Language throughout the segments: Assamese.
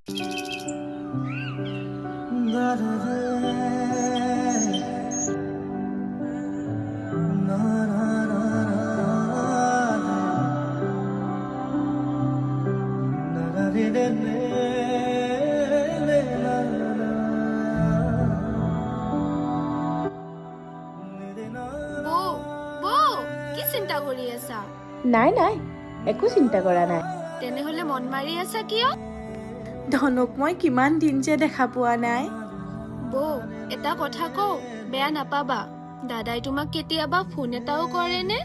চিন্তা কৰি আছা? নাই নাই, একো চিন্তা কৰা নাই। তেনেহলে মন মাৰি আছা কিয়? ধনক মই কিমান দিন যে দেখা পোৱা নাই। বৌ, এটা কথা কওঁ, বেয়া নাপাবা। দাদাই তোমাক কেতিয়াবা ফোন এটাও কৰেনে?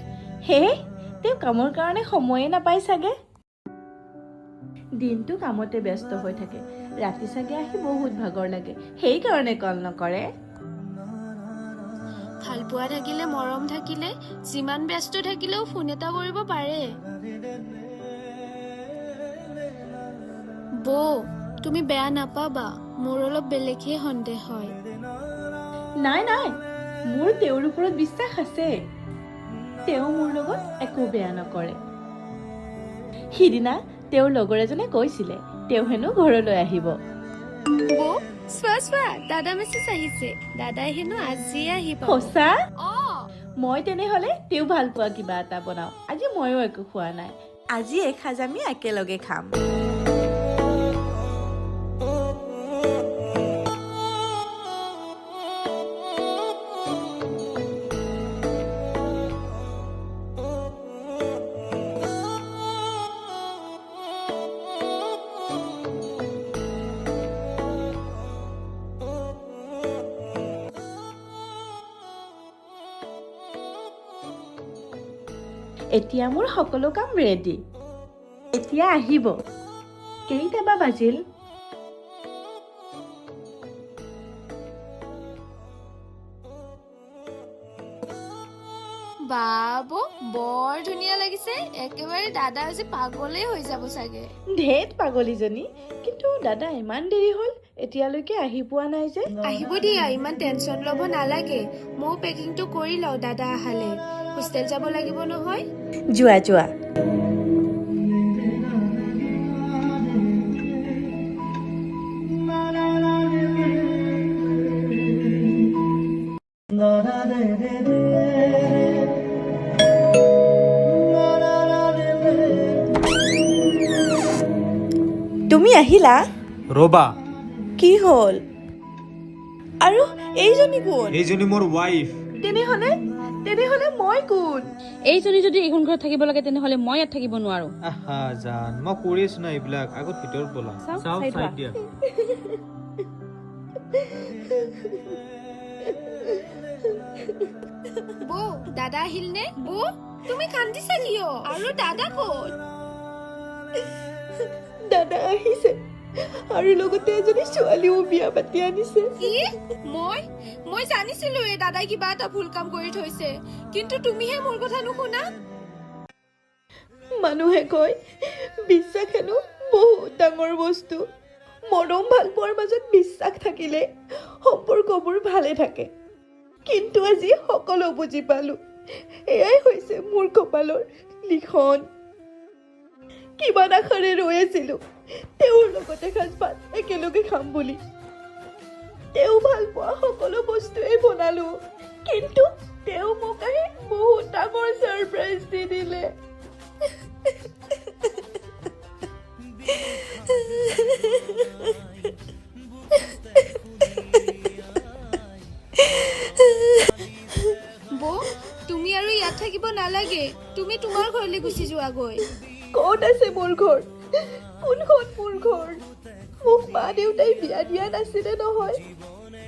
হে, তেওঁ কামৰ কাৰণে সময়ে নাপায় চাগে। দিনটো কামতে ব্যস্ত হৈ থাকে, ৰাতি চাগে আহি বহুত ভাগৰ লাগে, সেইকাৰণে কল নকৰে। ভাল পোৱা থাকিলে, মৰম থাকিলে, যিমান ব্যস্ত থাকিলেও ফোন এটা কৰিব পাৰে। বৌ, তুমি বেয়া নাপাবা, মোৰ অলপ বেলেগহে সন্দেহ হয়। নাই নাই, মোৰ তেওঁৰ ওপৰত বিশ্বাস আছে। তেওঁ মোৰ লগত একো বেয়া নকৰে। সিদিনা তেওঁৰ লগৰ এজনে কৈছিলে তেওঁ হেনো ঘৰলৈ আহিব। বৌ, চোৱা, দাদা মেছেজ আহিছে। দাদাই হেনো আজিয়ে আহিব। সঁচা? মই তেনেহলে তেওঁ ভাল পোৱা কিবা এটা বনাও। আজি ময়ো একো খোৱা নাই, আজি এসাঁজ আমি একেলগে খাম। এতিয়া মোৰ সকলো কাম ৰেডি। এতিয়া আহিব। কেইটা বা বাজিল? বাবু, বৰ ধুনীয়া লাগিছে। একেবাৰে দাদা আজি পাগলেই হৈ যাব চাগে। ধেত পাগলীজনী, কিন্তু দাদা ইমান দেৰি হ'ল, এতিয়ালৈকে আহি পোৱা নাই যে। আহিব দিয়া, ইমান টেনচন ল'ব নালাগে। ময়ো পেকিংটো কৰি লওঁ দাদা আহালে। হোষ্টেল যাব লাগিব নহয়। যোৱা যোৱা। তুমি আহিলা? ৰবা, কি হ'ল? আৰু এইজনী কোন? এইজনী মোৰ ৱাইফ। তেনেহলে মই কোন? এইজনী যদি এইখন ঘৰত থাকিব লাগে তেনেহলে মই ইয়াত থাকিব নোৱাৰো। আহা জান, মই কৰি আছো না এইবিলাক। আগত ভিতৰত বলা। চাও, চাইড দিয়া। বৌ, দাদা আহিল নে? বৌ, তুমি কান্দিছা কিয়? আৰু দাদা ক'ত? দাদা আহিছে আৰু লগতে এজনী ছোৱালীও বিয়া পাতি আনিছে। কি? মই জানিছিলো এই দাদাই কিবা এটা ভুল কাম কৰি থৈছে, কিন্তু তুমিহে মোৰ কথা নুশুনা। মানুহে কয় বিশ্বাস হেনো বহুত ডাঙৰ বস্তু। মৰম ভাল পোৱাৰ মাজত বিশ্বাস থাকিলে সম্পৰ্কবোৰ ভালে থাকে। কিন্তু আজি সকলো বুজি পালো, এয়াই হৈছে মোৰ কপালৰ লিখন। কিমান আশাৰে ৰৈ আছিলো তেওঁৰ লগত এসাঁজ ভাত একেলগে খাম বুলি। তেওঁ ভাল পোৱা সকলো বস্তুৱে বনালো, কিন্তু তেওঁ মোক আহি বহুত ডাঙৰ ছাৰপ্ৰাইজ দি দিলে। বৌ, তুমি আৰু ইয়াত থাকিব নালাগে। তুমি তোমাৰ ঘৰলৈ গুচি যোৱাগৈ। ক'ত আছে মোৰ ঘৰ? কোনখন মোৰ ঘৰ? মোক মা দেউতাই বিয়া দিয়া নাছিলে নহয়।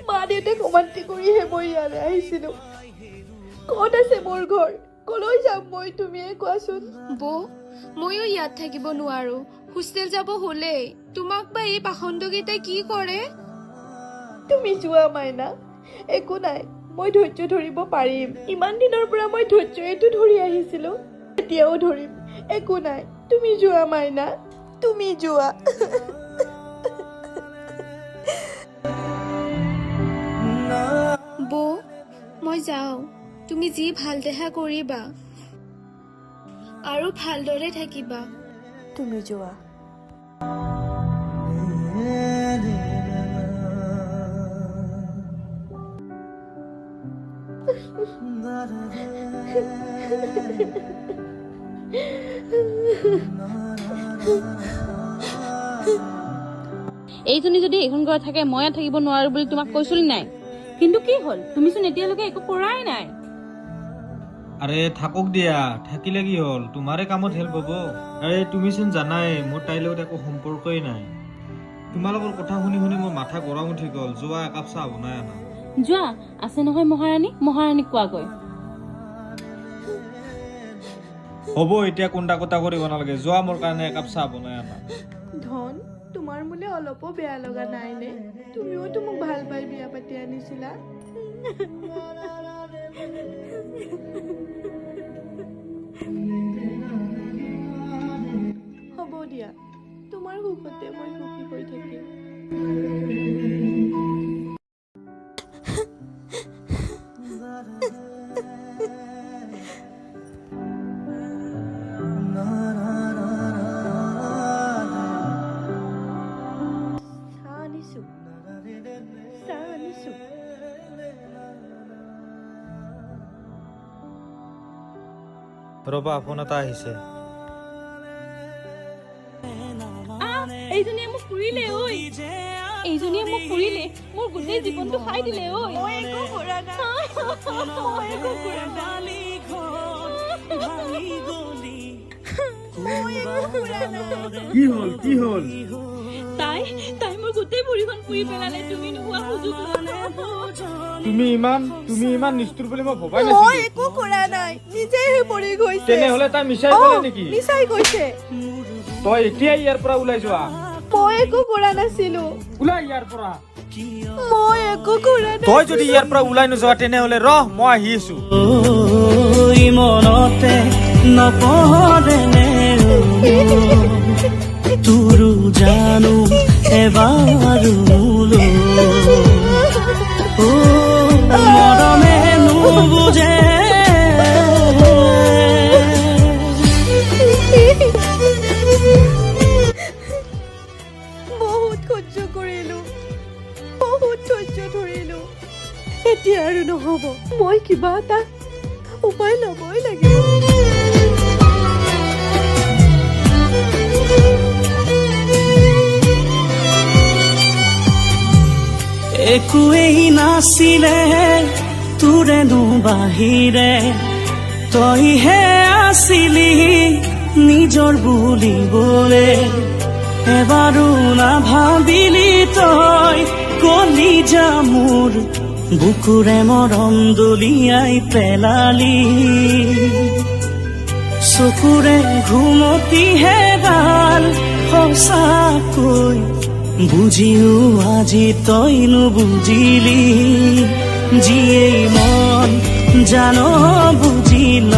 মা দেউতাক অমান্তি কৰিহে মই ইয়ালৈ আহিছিলো। ক'ত আছে মোৰ ঘৰ? কলৈ যাম মই, তুমিয়ে কোৱাচোন। বৌ, ময়ো ইয়াত থাকিব নোৱাৰো। হোষ্টেল যাব হলেই। তোমাক বা এই পাখণ্ডকেইটাই কি কৰে? তুমি যোৱা মাইনা, একো নাই, মই ধৈৰ্য ধৰিব পাৰিম। ইমান দিনৰ পৰা মই ধৈৰ্যটো ধৰি আহিছিলো, এতিয়াও ধৰিম। একো নাই, তুমি যোৱা মাইনা, তুমি যোৱা। বৌ, মই যাওঁ। তুমি যি ভাল দেখা কৰিবা আৰু ভালদৰে থাকিবা। তুমি যোৱা। এইজনী যদি এইখন ঘৰত থাকে মই ইয়াত থাকিব নোৱাৰো বুলি তোমাক কৈছিলি নাই? কিন্তু কি হ'ল, তুমিচোন এতিয়ালৈকে একো কৰাই নাই। আৰে থাকক দিয়া, থাকিলে কি হ'ল, তোমাৰে কামত হেল্প হ'ব। আৰে তুমিচোন জানাই মোৰ তাইৰ লগত একো সম্পৰ্কই নাই। তোমালোকৰ কথা শুনি শুনি মোৰ মাথা গৰম উঠি গ'ল। যোৱা একাপ চাহ বনাই আনা। যোৱা, আছে নহয় মহাৰাণীক কোৱাগৈ। হ'ব, এতিয়া কোনটা কথা কৰিব নালাগে। যোৱা, মোৰ কাৰণে একাপ চাহ বনাই আনা। ধন, তোমাৰ মোলে অলপো বেয়া লগা নাইনে? তুমিওতো মোক ভাল পাই বিয়া পাতি আনিছিলা। হ'ব দিয়া, তোমাৰ সুখতে মই সুখী হৈ থাকিম। চাহ আনিছো। ৰবা, ফোন এটা আহিছে। এইজনীয়ে মোক ফুৰিলে ঐ, এইজনীয়ে মোক ফুৰিলে, মোৰ গোটেই জীৱনটো খাই দিলে ঐ। মই একো কৰা নাই, মই একো কৰা নাই। কি হ'ল, কি হ'ল? তাই মোৰ গোটেই ভৰিখন পুৰি পেলালে, তুমি নোহোৱা সুযোগ ল'লা। তুমি ইমান নিষ্ঠুৰ বুলি মই ভবাই মই নাছিলো। একো কৰা নাই, নিজেহে পৰি গৈছে। তেনেহলে তাই মিছাই অ, ক'লে নেকি? মিছাই কৈছে। তই এতিয়াই ইয়াৰ পৰা ওলাই যোৱা। মই একো কৰা নাছিলো। ওলাই ইয়াৰ পৰা। মই একো কৰা নাই। তই যদি ইয়াৰ পৰা ওলাই নোযোৱা তেনেহলে ৰহ, মই আহি আছো। মনতে নপৰে তোৰো জানো এবাৰো মৰমে নুবুজে বহুত সহ্য কৰিলো, বহুত ধৈৰ্য ধৰিলো। এতিয়া আৰু নহব, মই কিবা এটা উপায় ল'বই লাগিব। একোৱেই নাছিলে তোৰেনো বাহিৰে, তইহে আছিলি নিজৰ বুলিবলে। এবাৰো নাভাবিলি তই কলিজা মোৰ বুকুৰে মৰম দলিয়াই পেলালি। চকুৰে ঘুমতিহে গাল সঁচাকৈ বুজিও আজি তই নুবুজিলি। যিয়েই মন জান বুজিল,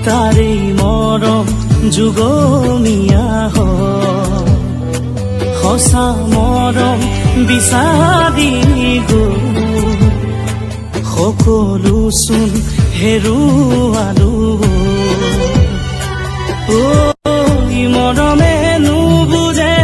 তাৰেই মৰম যুগমীয়া হয়। সঁচা মৰম বিচাৰি গ'ল, সকলো চোন হেৰুৱালো। মৰমে নুবুজে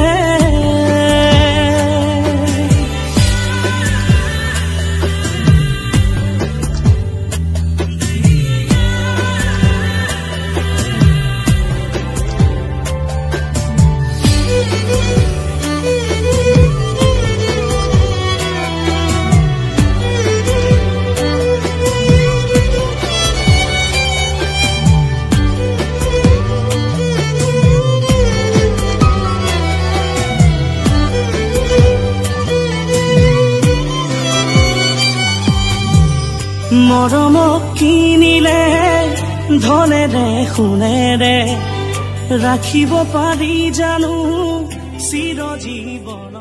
মৰমক কিনিলে ধনেৰে সোণেৰে, ৰাখিব পাৰি জানো চিৰজীৱন।